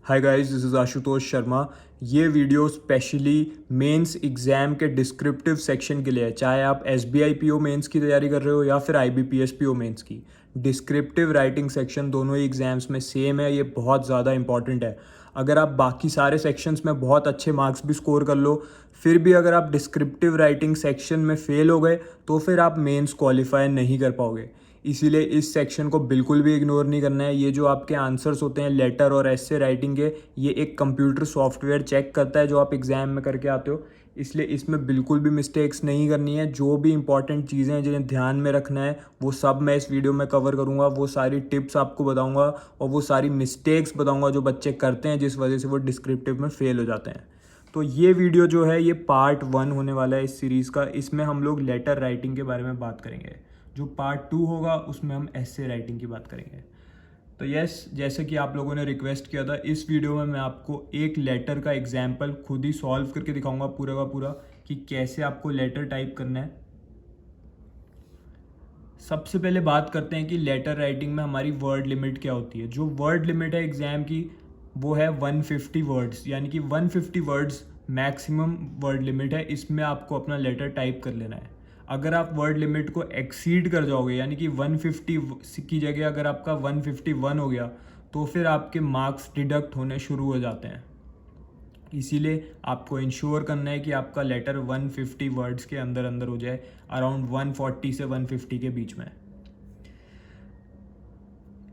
Hi guys, this is Ashutosh Sharma. ये video specially mains exam के descriptive section के लिए है। चाहे आप SBI PO मेंस की तैयारी कर रहे हो या फिर IBPS PO मेंस की। डिस्क्रिप्टिव राइटिंग सेक्शन दोनों ही एग्ज़ाम्स में सेम है। ये बहुत ज़्यादा इंपॉर्टेंट है। अगर आप बाकी सारे सेक्शंस में बहुत अच्छे मार्क्स भी स्कोर कर लो, फिर भी अगर आप डिस्क्रिप्टिव राइटिंग सेक्शन में फेल हो गए तो फिर आप मेंस क्वालिफाई नहीं कर पाओगे। इसीलिए इस सेक्शन को बिल्कुल भी इग्नोर नहीं करना है। ये जो आपके आंसर्स होते हैं लेटर और ऐसे राइटिंग के, ये एक कंप्यूटर सॉफ्टवेयर चेक करता है जो आप एग्ज़ाम में करके आते हो। इसलिए इसमें बिल्कुल भी मिस्टेक्स नहीं करनी है। जो भी इंपॉर्टेंट चीज़ें हैं जिन्हें ध्यान में रखना है वो सब मैं इस वीडियो में कवर करूँगा। वो सारी टिप्स आपको बताऊँगा और वो सारी मिस्टेक्स बताऊँगा जो बच्चे करते हैं जिस वजह से वो डिस्क्रिप्टिव में फ़ेल हो जाते हैं। तो ये वीडियो जो है ये पार्ट 1 होने वाला है इस सीरीज़ का। इसमें हम लोग लेटर राइटिंग के बारे में बात करेंगे। जो पार्ट 2 होगा उसमें हम ऐसे राइटिंग की बात करेंगे। तो यस, जैसे कि आप लोगों ने रिक्वेस्ट किया था, इस वीडियो में मैं आपको एक लेटर का एग्जाम्पल खुद ही सॉल्व करके दिखाऊंगा पूरा का पूरा कि कैसे आपको लेटर टाइप करना है। सबसे पहले बात करते हैं कि लेटर राइटिंग में हमारी वर्ड लिमिट क्या होती है। जो वर्ड लिमिट है एग्ज़ाम की वो है 150 वर्ड्स, यानी कि 150 वर्ड्स मैक्सिमम वर्ड लिमिट है। इसमें आपको अपना लेटर टाइप कर लेना है। अगर आप वर्ड लिमिट को एक्सीड कर जाओगे, यानी कि 150 की जगह अगर आपका 151 हो गया, तो फिर आपके मार्क्स डिडक्ट होने शुरू हो जाते हैं। इसीलिए आपको इंश्योर करना है कि आपका लेटर 150 वर्ड्स के अंदर अंदर हो जाए, अराउंड 140 से 150 के बीच में।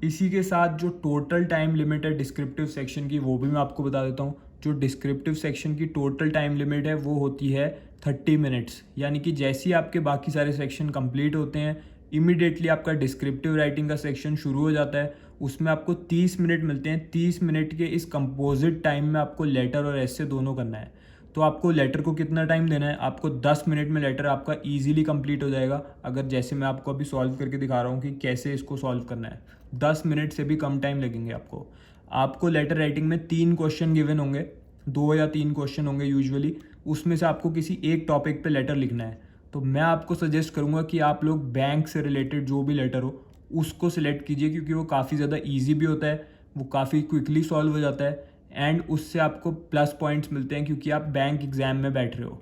इसी के साथ जो टोटल टाइम लिमिट है डिस्क्रिप्टिव सेक्शन की, वो भी मैं आपको बता देता हूँ। जो डिस्क्रिप्टिव सेक्शन की टोटल टाइम लिमिट है वो होती है 30 मिनट्स। यानी कि जैसे ही आपके बाकी सारे सेक्शन कंप्लीट होते हैं, इमीडिएटली आपका डिस्क्रिप्टिव राइटिंग का सेक्शन शुरू हो जाता है। उसमें आपको 30 मिनट मिलते हैं। 30 मिनट के इस कंपोजिट टाइम में आपको लेटर और ऐसे दोनों करना है। तो आपको लेटर को कितना टाइम देना है? आपको 10 मिनट में लेटर आपका ईजिली कंप्लीट हो जाएगा। अगर जैसे मैं आपको अभी सॉल्व करके दिखा रहा हूँ कि कैसे इसको सॉल्व करना है, 10 मिनट से भी कम टाइम लगेंगे आपको। आपको लेटर राइटिंग में 3 क्वेश्चन गिवन होंगे, 2 या 3 क्वेश्चन होंगे यूजुअली। उसमें से आपको किसी एक टॉपिक पे लेटर लिखना है। तो मैं आपको सजेस्ट करूँगा कि आप लोग बैंक से रिलेटेड जो भी लेटर हो उसको सिलेक्ट कीजिए, क्योंकि वो काफ़ी ज़्यादा ईजी भी होता है, वो काफ़ी क्विकली सॉल्व हो जाता है एंड उससे आपको प्लस पॉइंट्स मिलते हैं क्योंकि आप बैंक एग्जाम में बैठ रहे हो।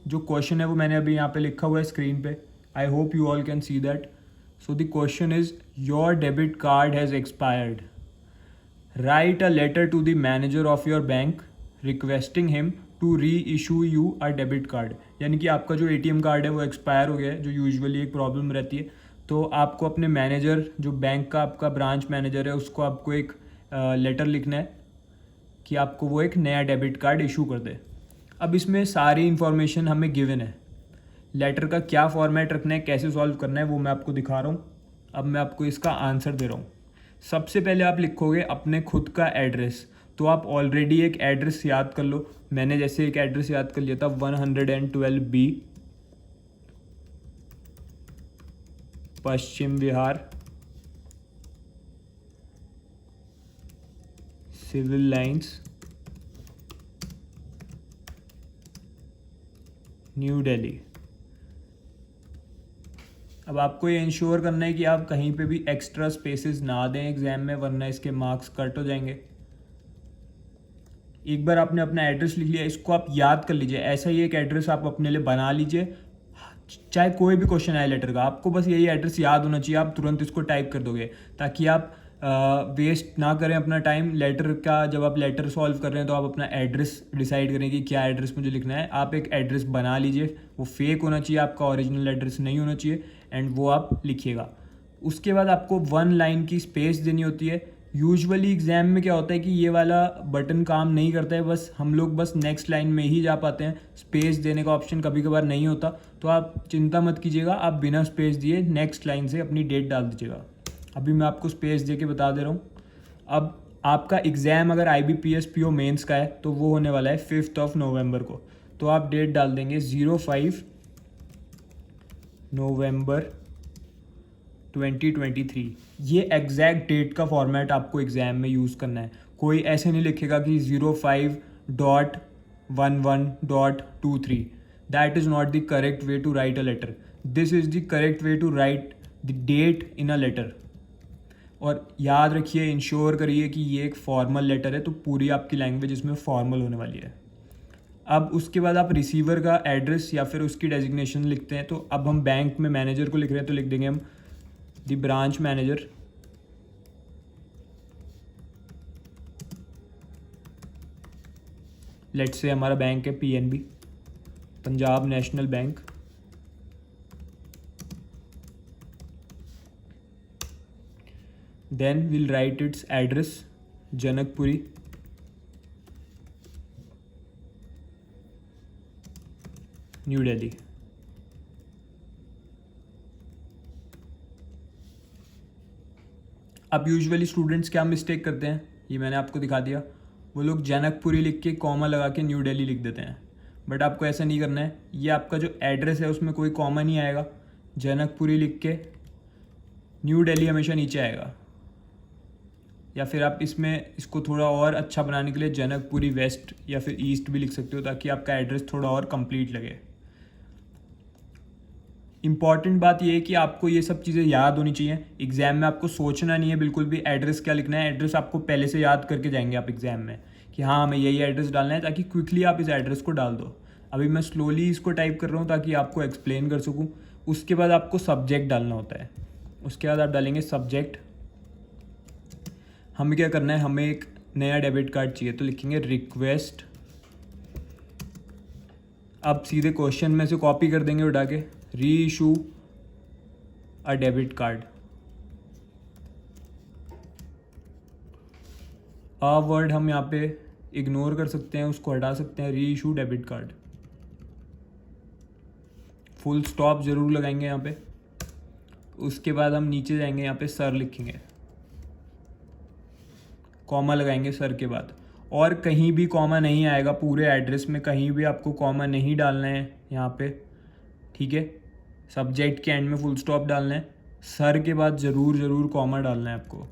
जो क्वेश्चन है वो मैंने अभी यहाँ पे लिखा हुआ है स्क्रीन पे। I hope you all can see that. So the question is, your debit card has expired. Write a letter to the manager of your bank requesting him to reissue you a debit card. यानी कि आपका जो ATM card है वो expire हो गया है, जो यूजुअली एक प्रॉब्लम रहती है। तो आपको अपने मैनेजर, जो बैंक का आपका ब्रांच मैनेजर है, उसको आपको एक लेटर लिखना है कि आपको वो एक नया डेबिट कार्ड इशू कर दे। अब इसमें सारी इन्फॉर्मेशन हमें गिवन है। लेटर का क्या फॉर्मेट रखना है, कैसे सॉल्व करना है, वो मैं आपको दिखा रहा हूँ। अब मैं आपको इसका आंसर दे रहा हूँ। सबसे पहले आप लिखोगे अपने खुद का एड्रेस। तो आप ऑलरेडी एक एड्रेस याद कर लो। मैंने जैसे एक एड्रेस याद कर लिया था, 112B Paschim Vihar, civil lines, new Delhi. अब आपको ये इंश्योर करना है कि आप कहीं पे भी एक्स्ट्रा स्पेसेस ना दें एग्जाम में, वरना इसके मार्क्स कट हो जाएंगे। एक बार आपने अपना एड्रेस लिख लिया, इसको आप याद कर लीजिए। ऐसा ही एक एड्रेस आप अपने लिए बना लीजिए। चाहे कोई भी क्वेश्चन आए लेटर का, आपको बस यही एड्रेस याद होना चाहिए। आप तुरंत इसको टाइप कर दोगे ताकि आप वेस्ट ना करें अपना टाइम लेटर का। जब आप लेटर सॉल्व कर रहे हैं तो आप अपना एड्रेस डिसाइड करें कि क्या एड्रेस मुझे लिखना है। आप एक एड्रेस बना लीजिए, वो फेक होना चाहिए, आपका ओरिजिनल एड्रेस नहीं होना चाहिए, एंड वो आप लिखिएगा। उसके बाद आपको 1 लाइन की स्पेस देनी होती है। यूजुअली एग्ज़ाम में क्या होता है कि ये वाला बटन काम नहीं करता है, बस हम लोग बस नेक्स्ट लाइन में ही जा पाते हैं। स्पेस देने का ऑप्शन कभी कभार नहीं होता, तो आप चिंता मत कीजिएगा, आप बिना स्पेस दिए नेक्स्ट लाइन से अपनी डेट डाल दीजिएगा। अभी मैं आपको स्पेस दे के बता दे रहा हूँ। अब आपका एग्ज़ाम अगर IBPS PO मेंस का है तो वो होने वाला है 5 नवंबर को। तो आप डेट डाल देंगे 05 नवंबर 2023। ये एग्जैक्ट डेट का फॉर्मेट आपको एग्जाम में यूज़ करना है। कोई ऐसे नहीं लिखेगा कि 05.11.23। That is not the correct way to write a letter. This is the correct way to write the date in a letter. और याद रखिए, इंश्योर करिए कि ये एक फॉर्मल लेटर है, तो पूरी आपकी लैंग्वेज इसमें फॉर्मल होने वाली है। अब उसके बाद आप रिसीवर का एड्रेस या फिर उसकी डेजिग्नेशन लिखते हैं। तो अब हम बैंक में मैनेजर को लिख रहे हैं, तो लिख देंगे हम the branch manager. Let's say हमारा बैंक है PNB, Punjab National Bank. Then will write its address, Janakpuri, New Delhi. अब यूजुअली स्टूडेंट्स क्या मिस्टेक करते हैं, ये मैंने आपको दिखा दिया। वो लोग जनकपुरी लिख के कॉमा लगा के न्यू दिल्ली लिख देते हैं, बट आपको ऐसा नहीं करना है। ये आपका जो एड्रेस है उसमें कोई कॉमा नहीं आएगा, जनकपुरी लिख के न्यू दिल्ली हमेशा नीचे आएगा। या फिर आप इसको थोड़ा और अच्छा बनाने के लिए जनकपुरी वेस्ट या फिर ईस्ट भी लिख सकते हो, ताकि आपका एड्रेस थोड़ा और कंप्लीट लगे। इंपॉर्टेंट बात यह है कि आपको ये सब चीज़ें याद होनी चाहिए। एग्जाम में आपको सोचना नहीं है बिल्कुल भी एड्रेस क्या लिखना है। एड्रेस आपको पहले से याद करके जाएंगे आप एग्जाम में कि हाँ हमें यही एड्रेस डालना है, ताकि क्विकली आप इस एड्रेस को डाल दो। अभी मैं स्लोली इसको टाइप कर रहा हूँ ताकि आपको एक्सप्लेन कर सकूँ। उसके बाद आपको सब्जेक्ट डालना होता है। उसके बाद आप डालेंगे सब्जेक्ट। हमें क्या करना है, हमें एक नया डेबिट कार्ड चाहिए, तो लिखेंगे रिक्वेस्ट। अब सीधे क्वेश्चन में से कॉपी कर देंगे उठा के, री issue a debit card. A word हम यहाँ पे इग्नोर कर सकते हैं, उसको हटा सकते हैं, री issue debit card. Full stop जरूर लगाएंगे यहाँ पे। उसके बाद हम नीचे जाएंगे, यहाँ पे सर लिखेंगे, कॉमा लगाएंगे सर के बाद। और कहीं भी कॉमा नहीं आएगा, पूरे एड्रेस में कहीं भी आपको कॉमा नहीं डालना है यहाँ पे, ठीक है। सब्जेक्ट के एंड में फुल स्टॉप डालना है, सर के बाद ज़रूर कॉमा डालना है आपको।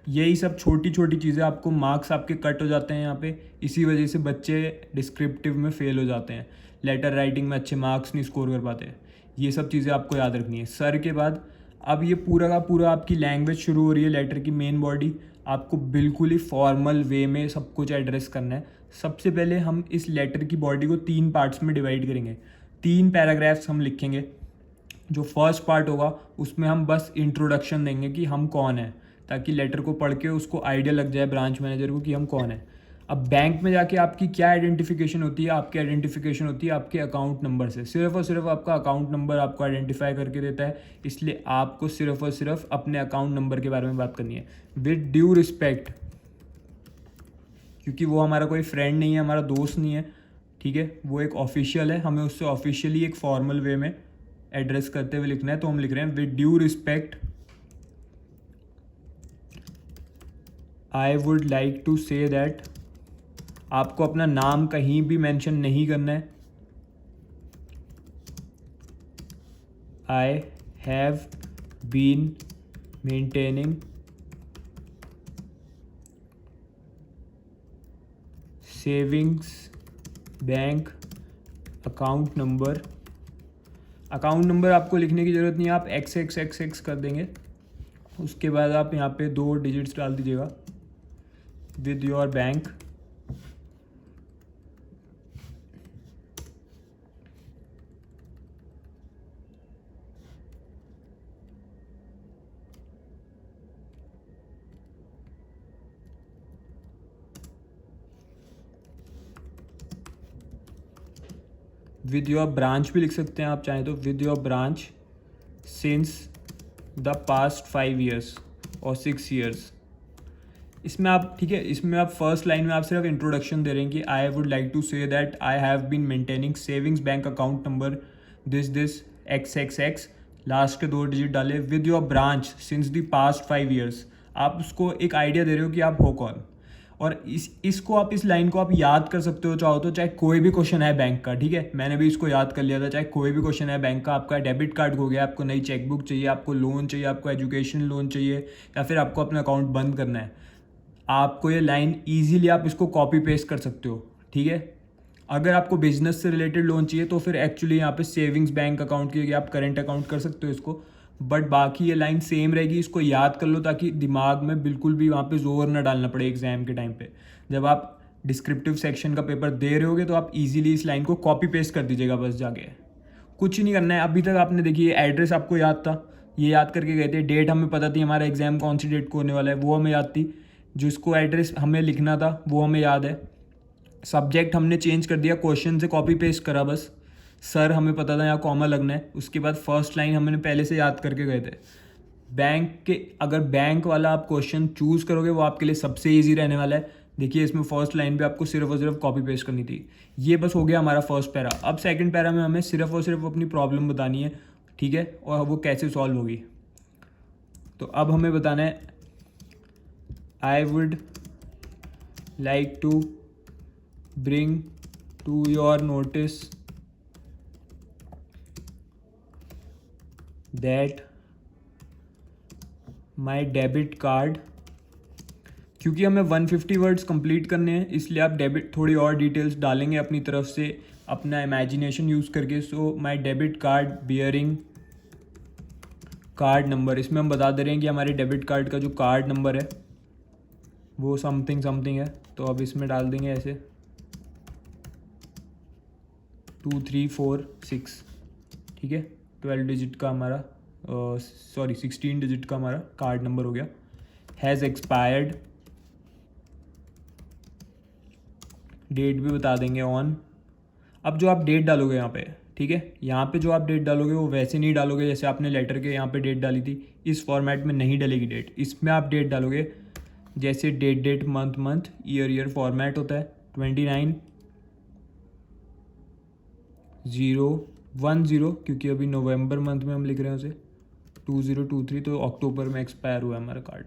यही सब छोटी छोटी चीज़ें, आपको मार्क्स आपके कट हो जाते हैं यहाँ पे। इसी वजह से बच्चे डिस्क्रिप्टिव में फ़ेल हो जाते हैं, लेटर राइटिंग में अच्छे मार्क्स नहीं स्कोर कर पाते। ये सब चीज़ें आपको याद रखनी है। सर के बाद अब ये पूरा का पूरा आपकी लैंग्वेज शुरू हो रही है, लेटर की मेन बॉडी। आपको बिल्कुल ही फॉर्मल वे में सब कुछ एड्रेस करना है। सबसे पहले हम इस लेटर की बॉडी को 3 पार्ट्स में डिवाइड करेंगे। 3 पैराग्राफ्स हम लिखेंगे। जो फर्स्ट पार्ट होगा उसमें हम बस इंट्रोडक्शन देंगे कि हम कौन हैं, ताकि लेटर को पढ़ के उसको आइडिया लग जाए ब्रांच मैनेजर को कि हम कौन हैं। अब बैंक में जाके आपकी क्या आइडेंटिफिकेशन होती है, आपकी आइडेंटिफिकेशन होती है आपके अकाउंट नंबर से। सिर्फ और सिर्फ आपका अकाउंट नंबर आपको आइडेंटिफाई करके देता है, इसलिए आपको सिर्फ और सिर्फ अपने अकाउंट नंबर के बारे में बात करनी है विद ड्यू रिस्पेक्ट, क्योंकि वो हमारा कोई फ्रेंड नहीं है, हमारा दोस्त नहीं है, ठीक है। वो एक ऑफिशियल है, हमें उससे ऑफिशियली एक फॉर्मल वे में एड्रेस करते हुए लिखना है। तो हम लिख रहे हैं with due respect I would like to say that. आपको अपना नाम कहीं भी मेंशन नहीं करना है। I have been maintaining savings bank account number. Account number आपको लिखने की ज़रूरत नहीं है, आप XXXX कर देंगे। उसके बाद आप यहाँ पे 2 डिजिट्स डाल दीजिएगा with your bank. With your branch भी लिख सकते हैं आप चाहें तो, with your branch since the past 5 years और 6 years। इसमें आप, ठीक है, इसमें आप फर्स्ट लाइन में आप सिर्फ इंट्रोडक्शन दे रहे हैं कि I would like to say that I have been maintaining savings bank account number this XXX। Last के 2 डिजिट डाले, with your branch since the past 5 years। आप उसको एक आइडिया दे रहे हो कि आप हो कौन। और इसको आप, इस लाइन को आप याद कर सकते हो चाहो तो, चाहे कोई भी क्वेश्चन है बैंक का, ठीक है। मैंने भी इसको याद कर लिया था। चाहे कोई भी क्वेश्चन है बैंक का, आपका डेबिट कार्ड हो गया, आपको नई चेकबुक चाहिए, आपको लोन चाहिए, आपको एजुकेशन लोन चाहिए, या फिर आपको अपना अकाउंट बंद करना है, आपको ये लाइन ईजिली आप इसको कॉपी पेस्ट कर सकते हो, ठीक है। अगर आपको बिजनेस से रिलेटेड लोन चाहिए तो फिर एक्चुअली यहाँ पे सेविंग्स बैंक अकाउंट की आप करेंट अकाउंट कर सकते हो इसको। बट बाकी ये लाइन सेम रहेगी, इसको याद कर लो ताकि दिमाग में बिल्कुल भी वहाँ पे जोर ना डालना पड़े एग्जाम के टाइम पे। जब आप डिस्क्रिप्टिव सेक्शन का पेपर दे रहे होगे तो आप इजीली इस लाइन को कॉपी पेस्ट कर दीजिएगा बस जाके, कुछ नहीं करना है। अभी तक आपने देखिए एड्रेस आपको याद था, ये याद करके गए थे। डेट हमें पता थी हमारा एग्जाम कौन सी डेट को होने वाला है, वो हमें याद थी। जिसको एड्रेस हमें लिखना था वो हमें याद है। सब्जेक्ट हमने चेंज कर दिया, क्वेश्चन से कॉपी पेस्ट करा बस। सर हमें पता था यहाँ कॉमा लगना है। उसके बाद फर्स्ट लाइन हमने पहले से याद करके गए थे। बैंक के अगर बैंक वाला आप क्वेश्चन चूज़ करोगे वो आपके लिए सबसे ईजी रहने वाला है। देखिए इसमें फर्स्ट लाइन पे आपको सिर्फ और सिर्फ कॉपी पेस्ट करनी थी। ये बस हो गया हमारा फर्स्ट पैरा। अब सेकंड पैरा में हमें सिर्फ और सिर्फ अपनी प्रॉब्लम बतानी है, ठीक है, और वो कैसे सॉल्व होगी। तो अब हमें बताना है I would like to bring to your notice that my debit card, क्योंकि हमें 150 वर्ड्स कंप्लीट करने हैं इसलिए आप डेबिट थोड़ी और डिटेल्स डालेंगे अपनी तरफ से अपना इमेजिनेशन यूज़ करके। So my debit card bearing card number, इसमें हम बता दे रहे हैं कि हमारे डेबिट कार्ड का जो कार्ड नंबर है वो समथिंग समथिंग है। तो अब इसमें डाल देंगे ऐसे 2346, ठीक है, 12 डिजिट का हमारा 16 डिजिट का हमारा कार्ड नंबर हो गया। हैज़ एक्सपायर्ड, डेट भी बता देंगे ऑन। अब जो आप डेट डालोगे यहाँ पे, ठीक है, यहाँ पे जो आप डेट डालोगे वो वैसे नहीं डालोगे जैसे आपने लेटर के यहाँ पे डेट डाली थी। इस फॉर्मेट में नहीं डलेगी डेट, इसमें आप डेट डालोगे जैसे date date month month year year format होता है। 29/0/10 क्योंकि अभी नवंबर मंथ में हम लिख रहे हैं उसे 2023, तो अक्टूबर में एक्सपायर हुआ है हमारा कार्ड,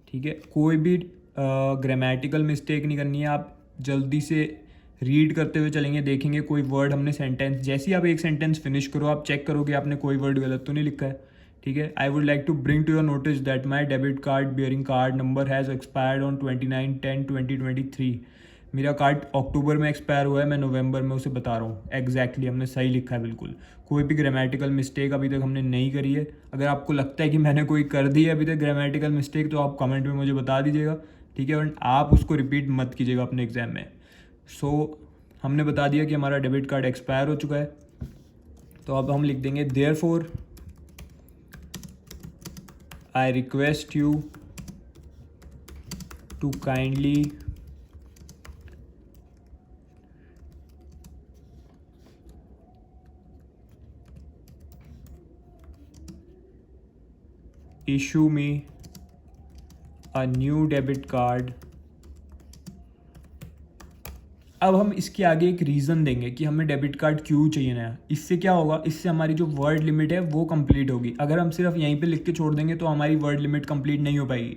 ठीक है। कोई भी ग्रामेटिकल मिस्टेक नहीं करनी है, आप जल्दी से रीड करते हुए चलेंगे, देखेंगे कोई वर्ड हमने सेंटेंस, जैसे ही आप एक सेंटेंस फिनिश करो आप चेक करोगे आपने कोई वर्ड गलत तो नहीं लिखा है, ठीक है। I would like to bring to your notice that my debit card bearing card number has expired on 29/10/2023। मेरा कार्ड अक्टूबर में एक्सपायर हुआ है, मैं नवंबर में उसे बता रहा हूँ। एग्जैक्टली हमने सही लिखा है बिल्कुल, कोई भी ग्रामेटिकल मिस्टेक अभी तक हमने नहीं करी है। अगर आपको लगता है कि मैंने कोई कर दी है अभी तक ग्रामेटिकल मिस्टेक तो आप कमेंट में मुझे बता दीजिएगा, ठीक है, और आप उसको रिपीट मत कीजिएगा अपने एग्जाम में। सो हमने बता दिया कि हमारा डेबिट कार्ड एक्सपायर हो चुका है। तो अब हम लिख देंगे therefore I request you to kindly issue me a new debit card। अब हम इसके आगे एक रीज़न देंगे कि हमें डेबिट कार्ड क्यों चाहिए नया। इससे क्या होगा, इससे हमारी जो वर्ड लिमिट है वो कंप्लीट होगी। अगर हम सिर्फ यहीं पे लिख के छोड़ देंगे तो हमारी वर्ड लिमिट कंप्लीट नहीं हो पाएगी,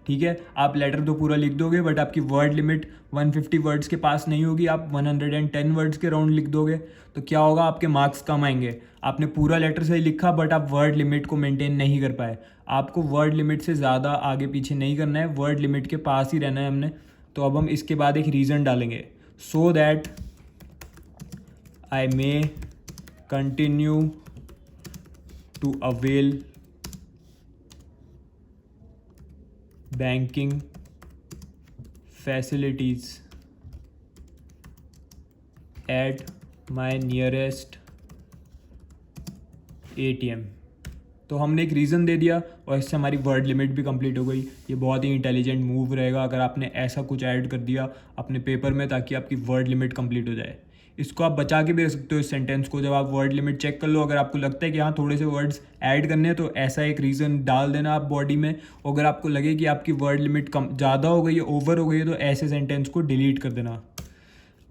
ठीक है। आप लेटर तो पूरा लिख दोगे बट आपकी वर्ड लिमिट 150 वर्ड्स के पास नहीं होगी, आप 110 वर्ड्स के राउंड लिख दोगे तो क्या होगा, आपके मार्क्स कम आएंगे। आपने पूरा लेटर सही लिखा बट आप वर्ड लिमिट को मेंटेन नहीं कर पाए। आपको वर्ड लिमिट से ज़्यादा आगे पीछे नहीं करना है, वर्ड लिमिट के पास ही रहना है हमने। तो अब हम इसके बाद एक रीज़न डालेंगे, so that I may continue to avail banking facilities at my nearest ATM। तो हमने एक रीज़न दे दिया और इससे हमारी वर्ड लिमिट भी कंप्लीट हो गई। ये बहुत ही इंटेलिजेंट मूव रहेगा अगर आपने ऐसा कुछ ऐड कर दिया अपने पेपर में ताकि आपकी वर्ड लिमिट कंप्लीट हो जाए। इसको आप बचा के भी रख सकते हो इस सेंटेंस को, जब आप वर्ड लिमिट चेक कर लो अगर आपको लगता है कि हाँ थोड़े से वर्ड्स ऐड करने हैं तो ऐसा एक रीज़न डाल देना आप बॉडी में। अगर आपको लगे कि आपकी वर्ड लिमिट कम ज़्यादा हो गई है, ओवर हो गई है, तो ऐसे सेंटेंस को डिलीट कर देना।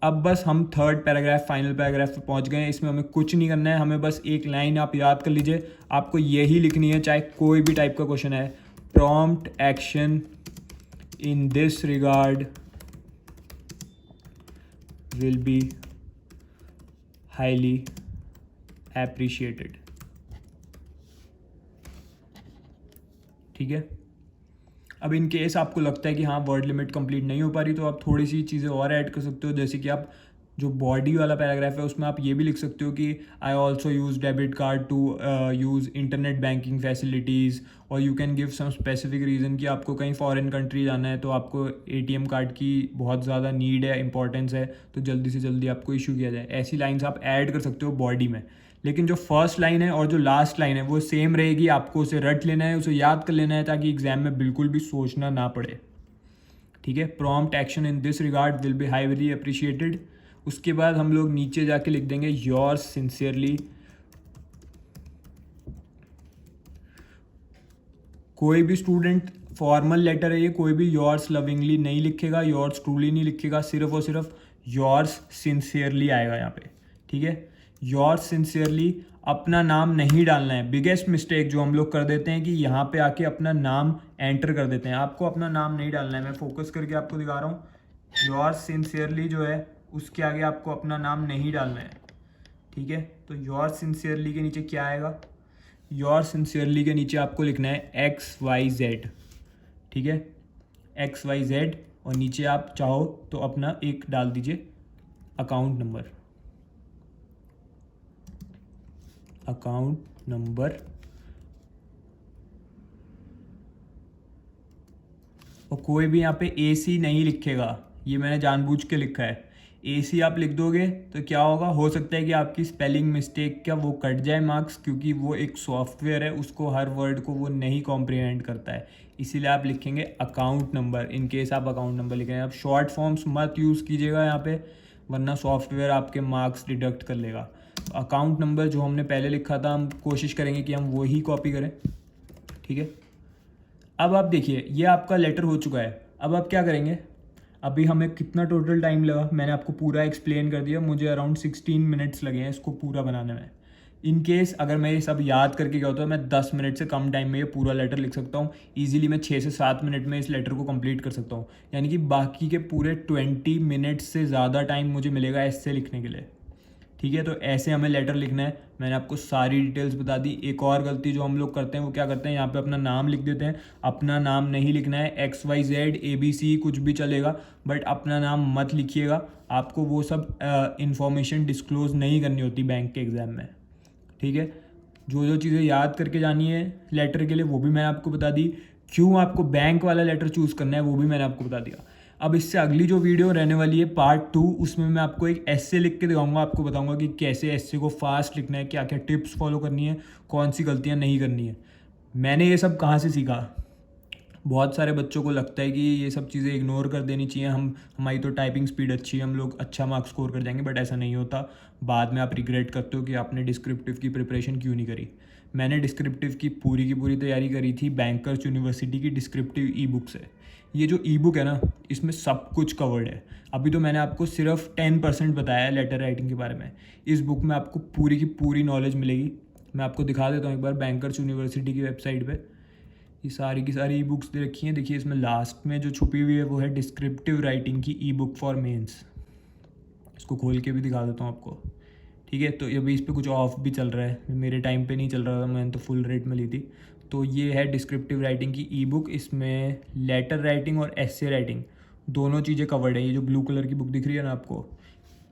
अब बस हम थर्ड पैराग्राफ फाइनल पैराग्राफ पे पहुंच गए हैं। इसमें हमें कुछ नहीं करना है, हमें बस एक लाइन आप याद कर लीजिए, आपको यही लिखनी है चाहे कोई भी टाइप का क्वेश्चन है। Prompt action in this regard will be highly appreciated, ठीक है। अब इन केस आपको लगता है कि हाँ वर्ड लिमिट कंप्लीट नहीं हो पा रही तो आप थोड़ी सी चीज़ें और ऐड कर सकते हो, जैसे कि आप जो बॉडी वाला पैराग्राफ है उसमें आप ये भी लिख सकते हो कि I also use debit card to use internet banking facilities, और you can give some specific reason कि आपको कहीं फॉरेन कंट्री जाना है तो आपको ATM कार्ड की बहुत ज़्यादा नीड है, इंपॉर्टेंस है, तो जल्दी से जल्दी आपको इशू किया जाए। ऐसी लाइन्स आप ऐड कर सकते हो बॉडी में। लेकिन जो फर्स्ट लाइन है और जो लास्ट लाइन है वो सेम रहेगी, आपको उसे रट लेना है, उसे याद कर लेना है ताकि एग्जाम में बिल्कुल भी सोचना ना पड़े। ठीक है, prompt action in this regard will be highly appreciated. उसके बाद हम लोग नीचे जाके लिख देंगे योर्स सिंसियरली। कोई भी स्टूडेंट फॉर्मल लेटर है ये, कोई भी योर्स लविंगली नहीं लिखेगा, योर्स ट्रूली नहीं लिखेगा, सिर्फ और सिर्फ योर्स सिंसियरली आएगा यहाँ पे। ठीक है, योर्स सिंसियरली, अपना नाम नहीं डालना है। बिगेस्ट मिस्टेक जो हम लोग कर देते हैं कि यहाँ पे आके अपना नाम एंटर कर देते हैं। आपको अपना नाम नहीं डालना है, मैं फोकस करके आपको दिखा रहा हूँ। योर्स सिंसियरली जो है उसके आगे आपको अपना नाम नहीं डालना है। ठीक है, तो योर्स सिंसियरली के नीचे क्या आएगा, योर्स सिंसियरली के नीचे आपको लिखना है XYZ। ठीक है, XYZ, और नीचे आप चाहो तो अपना एक डाल दीजिए अकाउंट नंबर, अकाउंट नंबर। और कोई भी यहाँ पे AC नहीं लिखेगा, ये मैंने जानबूझ के लिखा है। AC आप लिख दोगे तो क्या होगा, हो सकता है कि आपकी स्पेलिंग मिस्टेक क्या वो कट जाए मार्क्स, क्योंकि वो एक सॉफ्टवेयर है, उसको हर वर्ड को वो नहीं कॉम्प्रिहेंड करता है। इसीलिए आप लिखेंगे अकाउंट नंबर, इन केस आप अकाउंट नंबर लिखेंगे। आप शॉर्ट फॉर्म्स मत यूज़ कीजिएगा यहाँ पे, वरना सॉफ्टवेयर आपके मार्क्स डिडक्ट कर लेगा। तो अकाउंट नंबर जो हमने पहले लिखा था हम कोशिश करेंगे कि हम वही कॉपी करें। ठीक है, अब आप देखिए ये आपका लेटर हो चुका है। अब आप क्या करेंगे, अभी हमें कितना टोटल टाइम लगा मैंने आपको पूरा एक्सप्लेन कर दिया। मुझे अराउंड 16 मिनट्स लगे हैं इसको पूरा बनाने में। इन केस अगर मैं ये सब याद करके गया होता तो मैं 10 मिनट से कम टाइम में ये पूरा लेटर लिख सकता हूँ। ईजिली मैं 6 से 7 मिनट में इस लेटर को कंप्लीट कर सकता हूँ, यानी कि बाकी के पूरे 20 मिनट्स से ज़्यादा टाइम मुझे मिलेगा ऐसे लिखने के लिए। ठीक है, तो ऐसे हमें लेटर लिखना है। मैंने आपको सारी डिटेल्स बता दी। एक और गलती जो हम लोग करते हैं वो क्या करते हैं, यहाँ पे अपना नाम लिख देते हैं। अपना नाम नहीं लिखना है, XYZ ABC कुछ भी चलेगा, बट अपना नाम मत लिखिएगा। आपको वो सब इंफॉर्मेशन डिस्क्लोज नहीं करनी होती बैंक के एग्ज़ाम में। ठीक है, जो जो चीज़ें याद करके जानी है लेटर के लिए वो भी मैंने आपको बता दी। क्यों आपको बैंक वाला लेटर चूज़ करना है वो भी मैंने आपको बता दिया। अब इससे अगली जो वीडियो रहने वाली है पार्ट 2, उसमें मैं आपको एक एस्से लिख के दिखाऊंगा। आपको बताऊंगा कि कैसे एस्से को फास्ट लिखना है, क्या क्या टिप्स फॉलो करनी है, कौन सी गलतियां नहीं करनी है। मैंने ये सब कहाँ से सीखा। बहुत सारे बच्चों को लगता है कि ये सब चीज़ें इग्नोर कर देनी चाहिए, हमारी तो टाइपिंग स्पीड अच्छी है, हम लोग अच्छा मार्क्स स्कोर कर जाएंगे, बट ऐसा नहीं होता। बाद में आप रिग्रेट करते हो कि आपने डिस्क्रिप्टिव की प्रिपरेशन क्यों नहीं करी। मैंने डिस्क्रिप्टिव की पूरी तैयारी करी थी बैंकर्स यूनिवर्सिटी की डिस्क्रिप्टिव ई बुक से। ये जो ई बुक है ना, इसमें सब कुछ कवर्ड है। अभी तो मैंने आपको सिर्फ 10% बताया है लेटर राइटिंग के बारे में। इस बुक में आपको पूरी की पूरी नॉलेज मिलेगी। मैं आपको दिखा देता हूँ एक बार बैंकर्स यूनिवर्सिटी की वेबसाइट पे। ये सारी की सारी ई बुक्स दे रखी हैं। देखिए इसमें लास्ट में जो छुपी हुई है वो है डिस्क्रिप्टिव राइटिंग की ई बुक फॉर मेंस। इसको खोल के भी दिखा देता हूँ आपको। ठीक है, तो अभी इस पर कुछ ऑफ भी चल रहा है, मेरे टाइम पे नहीं चल रहा था, मैंने तो फुल रेट में ली थी। तो ये है डिस्क्रिप्टिव राइटिंग की ई बुक। इसमें लेटर राइटिंग और एस्से राइटिंग दोनों चीज़ें कवर्ड है। ये जो ब्लू कलर की बुक दिख रही है ना आपको,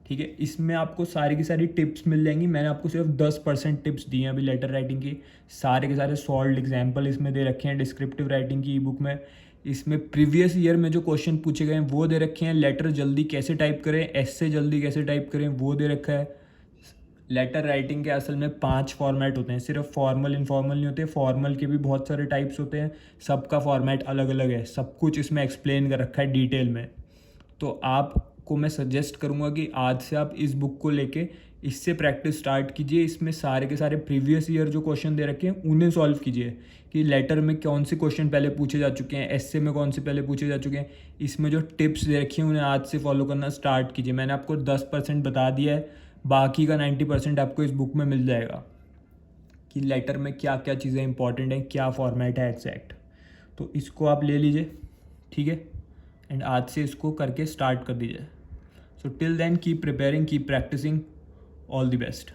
ठीक है, इसमें आपको सारी की सारी टिप्स मिल जाएंगी। मैंने आपको सिर्फ 10% टिप्स दी हैं अभी लेटर राइटिंग की। सारे के सारे सॉल्व्ड एग्जाम्पल इसमें दे रखे हैं डिस्क्रिप्टिव राइटिंग की ई बुक में। इसमें प्रीवियस ईयर में जो क्वेश्चन पूछे गए हैं वो दे रखे हैं। लेटर जल्दी कैसे टाइप करें, एस्से जल्दी कैसे टाइप करें वो दे रखा है। लेटर राइटिंग के असल में 5 फॉर्मेट होते हैं, सिर्फ फॉर्मल इनफॉर्मल नहीं होते। फॉर्मल के भी बहुत सारे टाइप्स होते हैं, सबका फॉर्मेट अलग अलग है। सब कुछ इसमें एक्सप्लेन कर रखा है डिटेल में। तो आपको मैं सजेस्ट करूँगा कि आज से आप इस बुक को लेके इससे प्रैक्टिस स्टार्ट कीजिए। इसमें सारे के सारे प्रीवियस ईयर जो क्वेश्चन दे रखे हैं उन्हें सॉल्व कीजिए कि लेटर में कौन से क्वेश्चन पहले पूछे जा चुके हैं, एस्से में कौन से पहले पूछे जा चुके हैं। इसमें जो टिप्स दे रखी हैं उन्हें आज से फॉलो करना स्टार्ट कीजिए। मैंने आपको 10% बता दिया है, बाकी का 90% आपको इस बुक में मिल जाएगा कि लेटर में क्या क्या चीज़ें इंपॉर्टेंट हैं, क्या फॉर्मेट है एग्जैक्ट। तो इसको आप ले लीजिए, ठीक है, एंड आज से इसको करके स्टार्ट कर दीजिए। So till then keep preparing, keep practising, all the best.